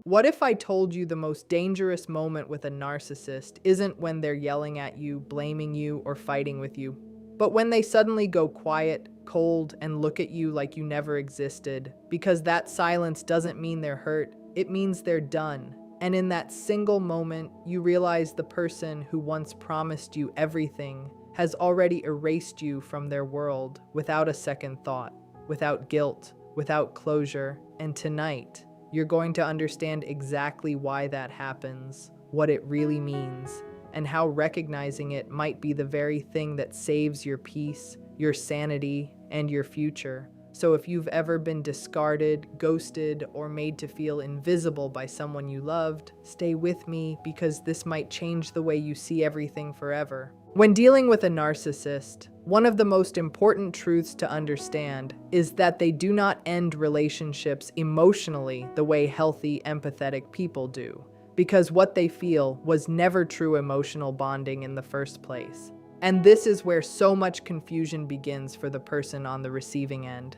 What if I told you the most dangerous moment with a narcissist isn't when they're yelling at you, blaming you, or fighting with you, but when they suddenly go quiet, cold, and look at you like you never existed? Because that silence doesn't mean they're hurt, it means they're done. And in that single moment, you realize the person who once promised you everything has already erased you from their world without a second thought, without guilt, without closure. And tonight, you're going to understand exactly why that happens, what it really means, and how recognizing it might be the very thing that saves your peace, your sanity, and your future. So if you've ever been discarded, ghosted, or made to feel invisible by someone you loved, stay with me because this might change the way you see everything forever. When dealing with a narcissist, one of the most important truths to understand is that they do not end relationships emotionally the way healthy, empathetic people do, because what they feel was never true emotional bonding in the first place. And this is where so much confusion begins for the person on the receiving end.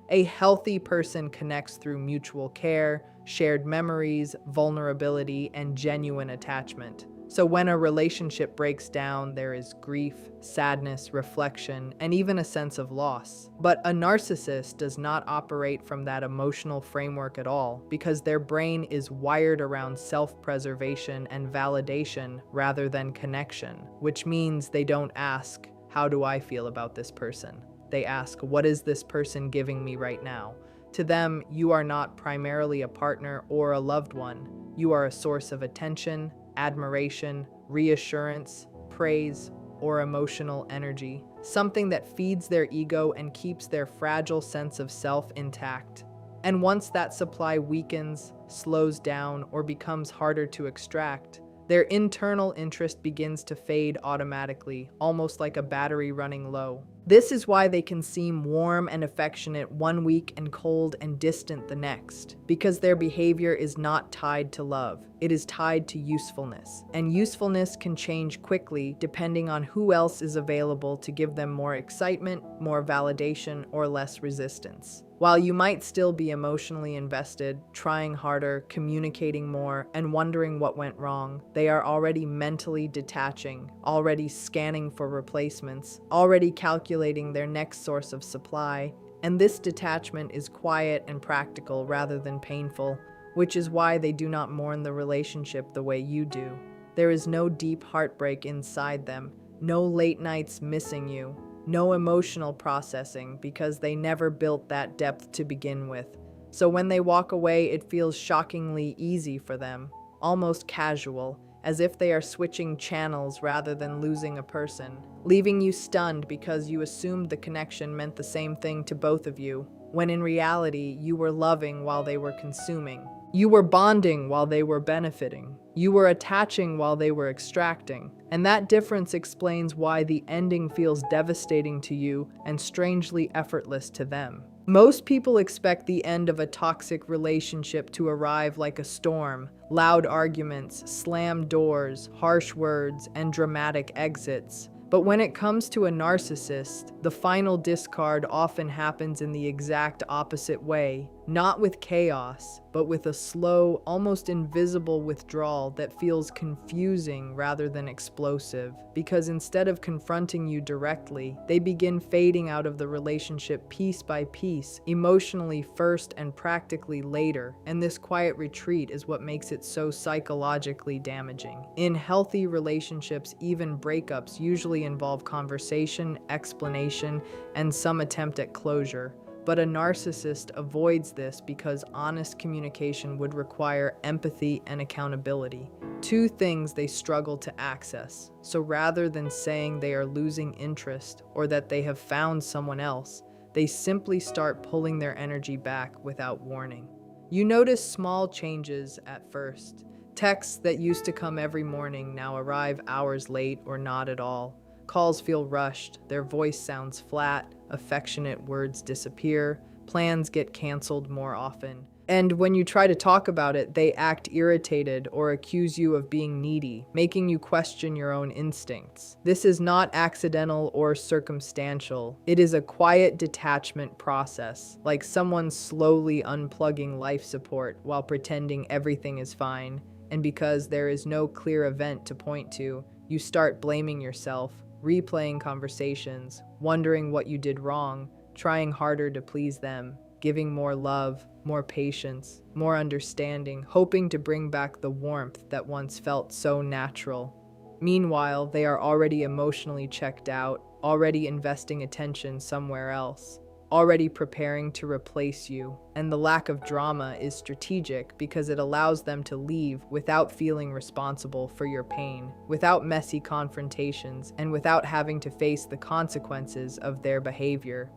A healthy person connects through mutual care, shared memories, vulnerability, and genuine attachment. So when a relationship breaks down, there is grief, sadness, reflection, and even a sense of loss. But a narcissist does not operate from that emotional framework at all, because their brain is wired around self-preservation and validation rather than connection, which means they don't ask, "How do I feel about this person?" They ask, "What is this person giving me right now?" To them, you are not primarily a partner or a loved one. You are a source of attention, admiration, reassurance, praise, or emotional energy, something that feeds their ego and keeps their fragile sense of self intact. And once that supply weakens, slows down, or becomes harder to extract, their internal interest begins to fade automatically, almost like a battery running low. This is why they can seem warm and affectionate one week and cold and distant the next, because their behavior is not tied to love. It is tied to usefulness. And usefulness can change quickly depending on who else is available to give them more excitement, more validation, or less resistance. While you might still be emotionally invested, trying harder, communicating more, and wondering what went wrong, they are already mentally detaching, already scanning for replacements, already calculating their next source of supply. And this detachment is quiet and practical rather than painful, which is why they do not mourn the relationship the way you do. There is no deep heartbreak inside them, no late nights missing you, no emotional processing, because they never built that depth to begin with. So when they walk away, it feels shockingly easy for them, almost casual, as if they are switching channels rather than losing a person, leaving you stunned because you assumed the connection meant the same thing to both of you, when in reality, you were loving while they were consuming. You were bonding while they were benefiting. You were attaching while they were extracting. And that difference explains why the ending feels devastating to you and strangely effortless to them. Most people expect the end of a toxic relationship to arrive like a storm: loud arguments, slammed doors, harsh words, and dramatic exits. But when it comes to a narcissist, the final discard often happens in the exact opposite way, not with chaos, but with a slow, almost invisible withdrawal that feels confusing rather than explosive. Because instead of confronting you directly, they begin fading out of the relationship piece by piece, emotionally first and practically later. And this quiet retreat is what makes it so psychologically damaging. In healthy relationships, even breakups usually involve conversation, explanation, and some attempt at closure. But a narcissist avoids this because honest communication would require empathy and accountability, two things they struggle to access. So rather than saying they are losing interest or that they have found someone else, they simply start pulling their energy back without warning. You notice small changes at first. Texts that used to come every morning now arrive hours late or not at all. Calls feel rushed, their voice sounds flat, affectionate words disappear, plans get canceled more often. And when you try to talk about it, they act irritated or accuse you of being needy, making you question your own instincts. This is not accidental or circumstantial. It is a quiet detachment process, like someone slowly unplugging life support while pretending everything is fine. And because there is no clear event to point to, you start blaming yourself, replaying conversations, wondering what you did wrong, trying harder to please them, giving more love, more patience, more understanding, hoping to bring back the warmth that once felt so natural. Meanwhile, they are already emotionally checked out, already investing attention somewhere else, already preparing to replace you. And the lack of drama is strategic because it allows them to leave without feeling responsible for your pain, without messy confrontations, and without having to face the consequences of their behavior.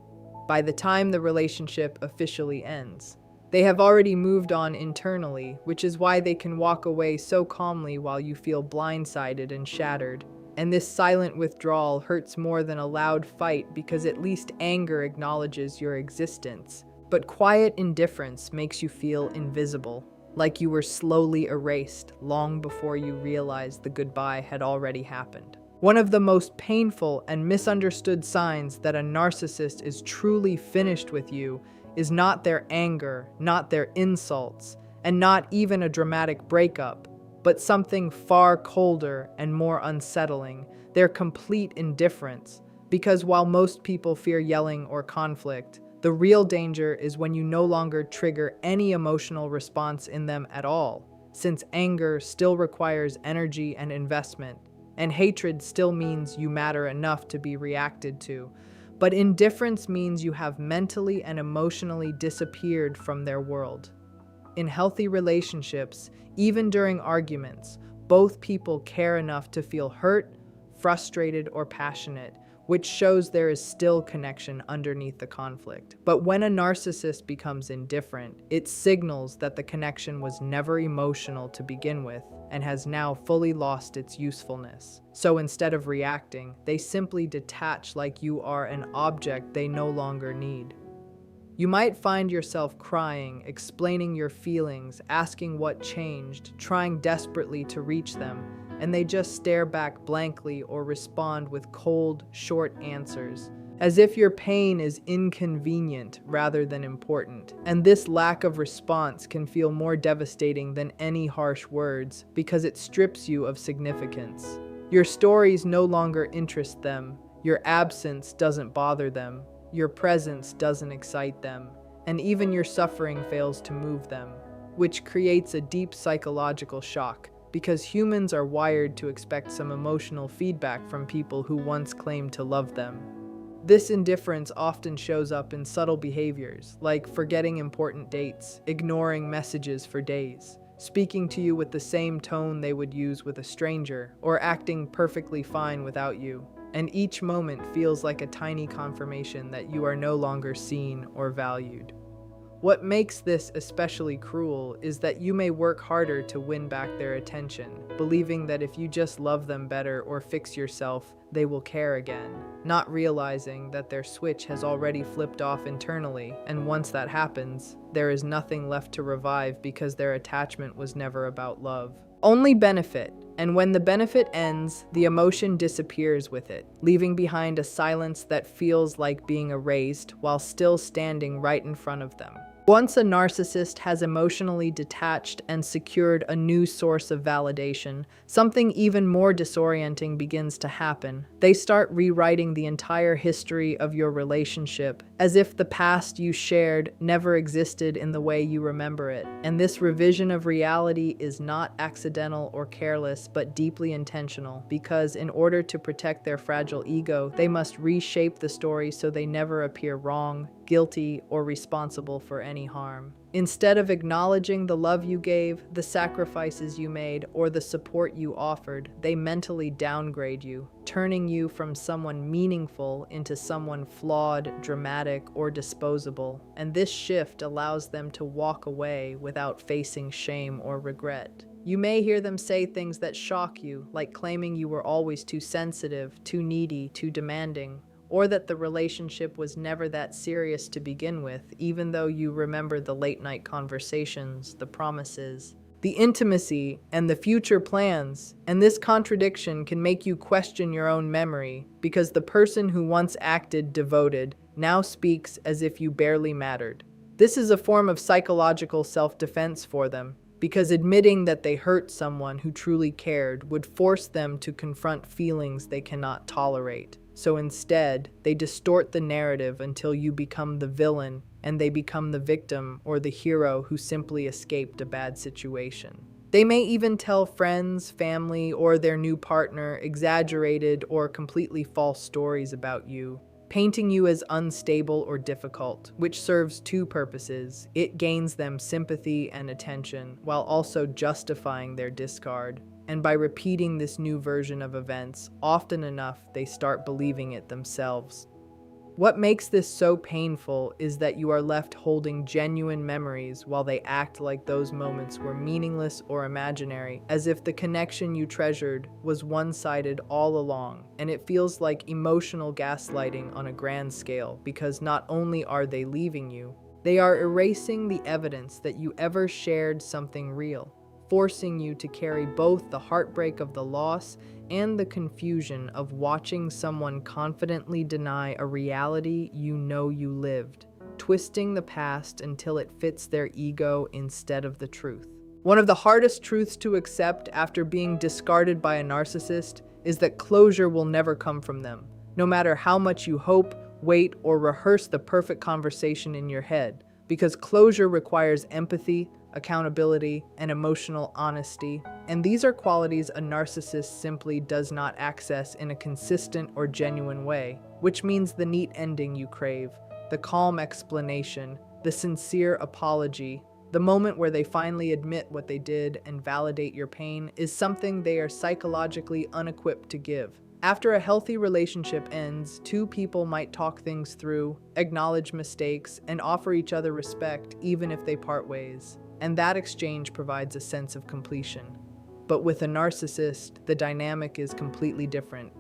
By the time the relationship officially ends, they have already moved on internally, which is why they can walk away so calmly while you feel blindsided and shattered. And this silent withdrawal hurts more than a loud fight because at least anger acknowledges your existence. But quiet indifference makes you feel invisible, like you were slowly erased long before you realized the goodbye had already happened. One of the most painful and misunderstood signs that a narcissist is truly finished with you is not their anger, not their insults, and not even a dramatic breakup, but something far colder and more unsettling, their complete indifference. Because while most people fear yelling or conflict, the real danger is when you no longer trigger any emotional response in them at all, since anger still requires energy and investment, and hatred still means you matter enough to be reacted to. But indifference means you have mentally and emotionally disappeared from their world. In healthy relationships, even during arguments, both people care enough to feel hurt, frustrated, or passionate, which shows there is still connection underneath the conflict. But when a narcissist becomes indifferent, it signals that the connection was never emotional to begin with and has now fully lost its usefulness. So instead of reacting, they simply detach like you are an object they no longer need. You might find yourself crying, explaining your feelings, asking what changed, trying desperately to reach them, and they just stare back blankly or respond with cold, short answers, as if your pain is inconvenient rather than important. And this lack of response can feel more devastating than any harsh words because it strips you of significance. Your stories no longer interest them, your absence doesn't bother them, your presence doesn't excite them, and even your suffering fails to move them, which creates a deep psychological shock, because humans are wired to expect some emotional feedback from people who once claimed to love them. This indifference often shows up in subtle behaviors, like forgetting important dates, ignoring messages for days, speaking to you with the same tone they would use with a stranger, or acting perfectly fine without you. And each moment feels like a tiny confirmation that you are no longer seen or valued. What makes this especially cruel is that you may work harder to win back their attention, believing that if you just love them better or fix yourself, they will care again, not realizing that their switch has already flipped off internally, and once that happens, there is nothing left to revive because their attachment was never about love. Only benefit, and when the benefit ends, the emotion disappears with it, leaving behind a silence that feels like being erased while still standing right in front of them. Once a narcissist has emotionally detached and secured a new source of validation, something even more disorienting begins to happen. They start rewriting the entire history of your relationship, as if the past you shared never existed in the way you remember it. And this revision of reality is not accidental or careless, but deeply intentional, because in order to protect their fragile ego, they must reshape the story so they never appear wrong, guilty, or responsible for any harm. Instead of acknowledging the love you gave, the sacrifices you made, or the support you offered, they mentally downgrade you, turning you from someone meaningful into someone flawed, dramatic, or disposable. And this shift allows them to walk away without facing shame or regret. You may hear them say things that shock you, like claiming you were always too sensitive, too needy, too demanding, or that the relationship was never that serious to begin with, even though you remember the late night conversations, the promises, the intimacy, and the future plans. And this contradiction can make you question your own memory, because the person who once acted devoted now speaks as if you barely mattered. This is a form of psychological self-defense for them, because admitting that they hurt someone who truly cared would force them to confront feelings they cannot tolerate. So instead, they distort the narrative until you become the villain and they become the victim or the hero who simply escaped a bad situation. They may even tell friends, family, or their new partner exaggerated or completely false stories about you, painting you as unstable or difficult, which serves two purposes. It gains them sympathy and attention, while also justifying their discard. And by repeating this new version of events often enough, they start believing it themselves. What makes this so painful is that you are left holding genuine memories while they act like those moments were meaningless or imaginary, as if the connection you treasured was one-sided all along. And it feels like emotional gaslighting on a grand scale, because not only are they leaving you, they are erasing the evidence that you ever shared something real, forcing you to carry both the heartbreak of the loss and the confusion of watching someone confidently deny a reality you know you lived, twisting the past until it fits their ego instead of the truth. One of the hardest truths to accept after being discarded by a narcissist is that closure will never come from them, no matter how much you hope, wait, or rehearse the perfect conversation in your head, because closure requires empathy, accountability, and emotional honesty. And these are qualities a narcissist simply does not access in a consistent or genuine way, which means the neat ending you crave, the calm explanation, the sincere apology, the moment where they finally admit what they did and validate your pain is something they are psychologically unequipped to give. After a healthy relationship ends, two people might talk things through, acknowledge mistakes, and offer each other respect even if they part ways. And that exchange provides a sense of completion. But with a narcissist, the dynamic is completely different,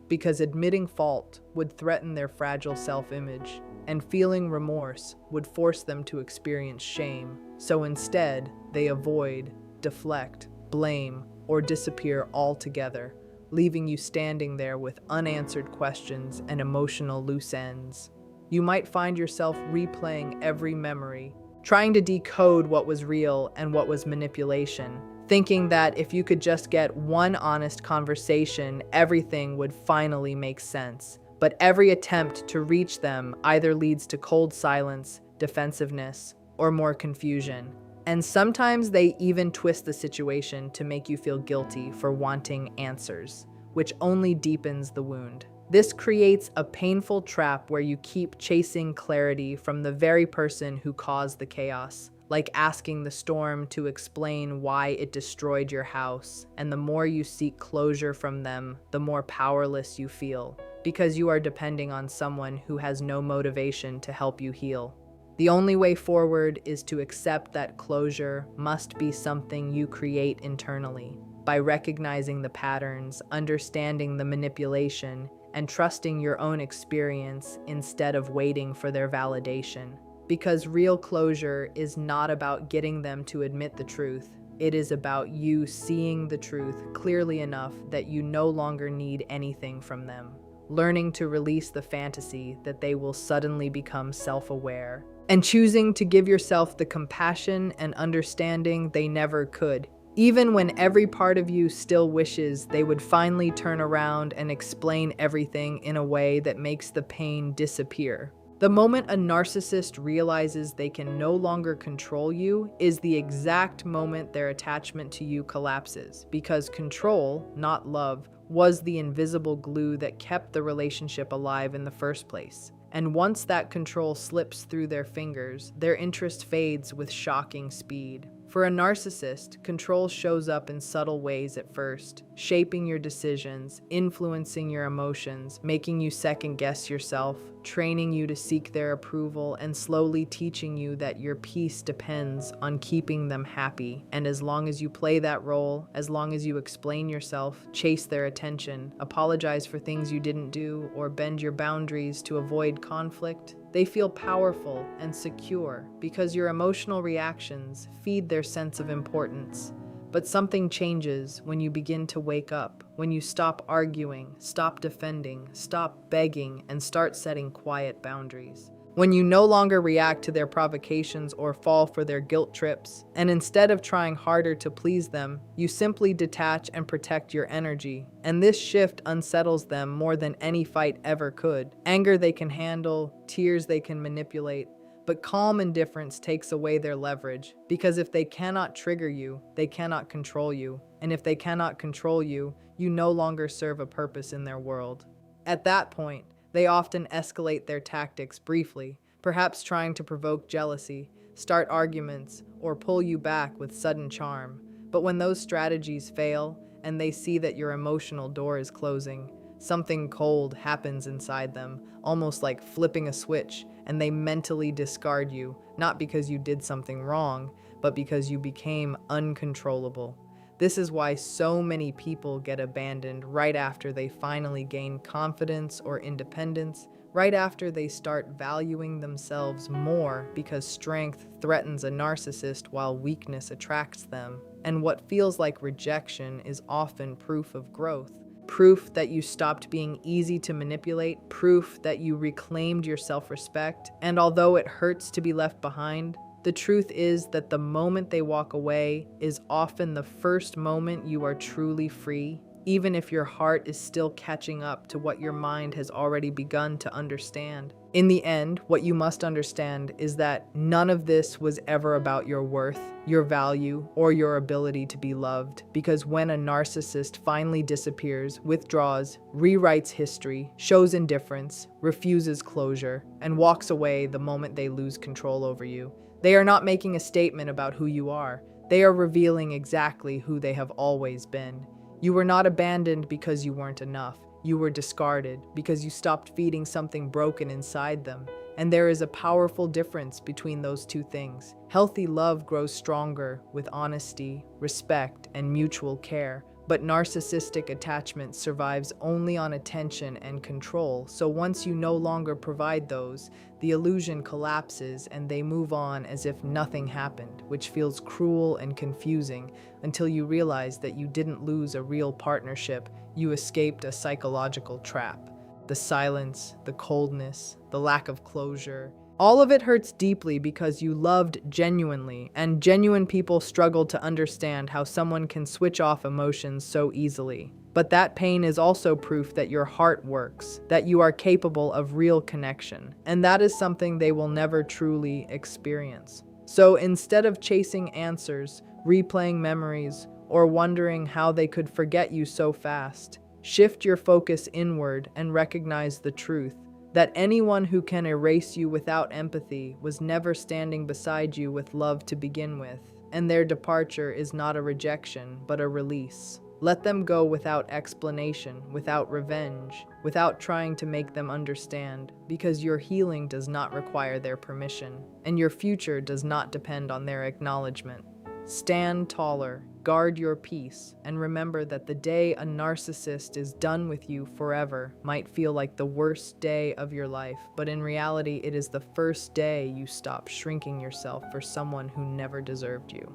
because admitting fault would threaten their fragile self-image, and feeling remorse would force them to experience shame. So instead, they avoid, deflect, blame, or disappear altogether, leaving you standing there with unanswered questions and emotional loose ends. You might find yourself replaying every memory, trying to decode what was real and what was manipulation, thinking that if you could just get one honest conversation, everything would finally make sense. But every attempt to reach them either leads to cold silence, defensiveness, or more confusion. And sometimes they even twist the situation to make you feel guilty for wanting answers, which only deepens the wound. This creates a painful trap where you keep chasing clarity from the very person who caused the chaos, like asking the storm to explain why it destroyed your house. And the more you seek closure from them, the more powerless you feel, because you are depending on someone who has no motivation to help you heal. The only way forward is to accept that closure must be something you create internally, by recognizing the patterns, understanding the manipulation, and trusting your own experience instead of waiting for their validation. Because real closure is not about getting them to admit the truth. It is about you seeing the truth clearly enough that you no longer need anything from them. Learning to release the fantasy that they will suddenly become self-aware, and choosing to give yourself the compassion and understanding they never could, even when every part of you still wishes they would finally turn around and explain everything in a way that makes the pain disappear. The moment a narcissist realizes they can no longer control you is the exact moment their attachment to you collapses, because control, not love, was the invisible glue that kept the relationship alive in the first place. And once that control slips through their fingers, their interest fades with shocking speed. For a narcissist, control shows up in subtle ways at first, shaping your decisions, influencing your emotions, making you second-guess yourself, training you to seek their approval and slowly teaching you that your peace depends on keeping them happy. And as long as you play that role, as long as you explain yourself, chase their attention, apologize for things you didn't do, or bend your boundaries to avoid conflict, they feel powerful and secure because your emotional reactions feed their sense of importance. But something changes when you begin to wake up, when you stop arguing, stop defending, stop begging, and start setting quiet boundaries. When you no longer react to their provocations or fall for their guilt trips, and instead of trying harder to please them, you simply detach and protect your energy. And this shift unsettles them more than any fight ever could. Anger they can handle, tears they can manipulate, but calm indifference takes away their leverage, because if they cannot trigger you, they cannot control you. And if they cannot control you, you no longer serve a purpose in their world. At that point, they often escalate their tactics briefly, perhaps trying to provoke jealousy, start arguments, or pull you back with sudden charm. But when those strategies fail, and they see that your emotional door is closing, something cold happens inside them, almost like flipping a switch, and they mentally discard you, not because you did something wrong, but because you became uncontrollable. This is why so many people get abandoned right after they finally gain confidence or independence, right after they start valuing themselves more, because strength threatens a narcissist while weakness attracts them. And what feels like rejection is often proof of growth. Proof that you stopped being easy to manipulate, proof that you reclaimed your self-respect. And although it hurts to be left behind, the truth is that the moment they walk away is often the first moment you are truly free, even if your heart is still catching up to what your mind has already begun to understand. In the end, what you must understand is that none of this was ever about your worth, your value, or your ability to be loved. Because when a narcissist finally disappears, withdraws, rewrites history, shows indifference, refuses closure, and walks away the moment they lose control over you, they are not making a statement about who you are. They are revealing exactly who they have always been. You were not abandoned because you weren't enough. You were discarded because you stopped feeding something broken inside them. And there is a powerful difference between those two things. Healthy love grows stronger with honesty, respect, and mutual care. But narcissistic attachment survives only on attention and control. So once you no longer provide those, the illusion collapses and they move on as if nothing happened, which feels cruel and confusing until you realize that you didn't lose a real partnership, you escaped a psychological trap. The silence, the coldness, the lack of closure. All of it hurts deeply because you loved genuinely, and genuine people struggle to understand how someone can switch off emotions so easily. But that pain is also proof that your heart works, that you are capable of real connection, and that is something they will never truly experience. So instead of chasing answers, replaying memories, or wondering how they could forget you so fast, shift your focus inward and recognize the truth. That anyone who can erase you without empathy was never standing beside you with love to begin with, and their departure is not a rejection, but a release. Let them go without explanation, without revenge, without trying to make them understand, because your healing does not require their permission, and your future does not depend on their acknowledgement. Stand taller, guard your peace, and remember that the day a narcissist is done with you forever might feel like the worst day of your life, but in reality, it is the first day you stop shrinking yourself for someone who never deserved you.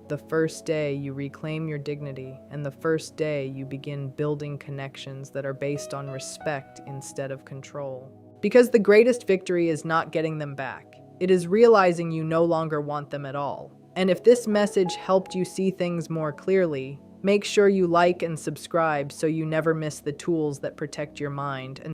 The first day you reclaim your dignity, and the first day you begin building connections that are based on respect instead of control. Because the greatest victory is not getting them back. It is realizing you no longer want them at all. And if this message helped you see things more clearly, make sure you like and subscribe so you never miss the tools that protect your mind.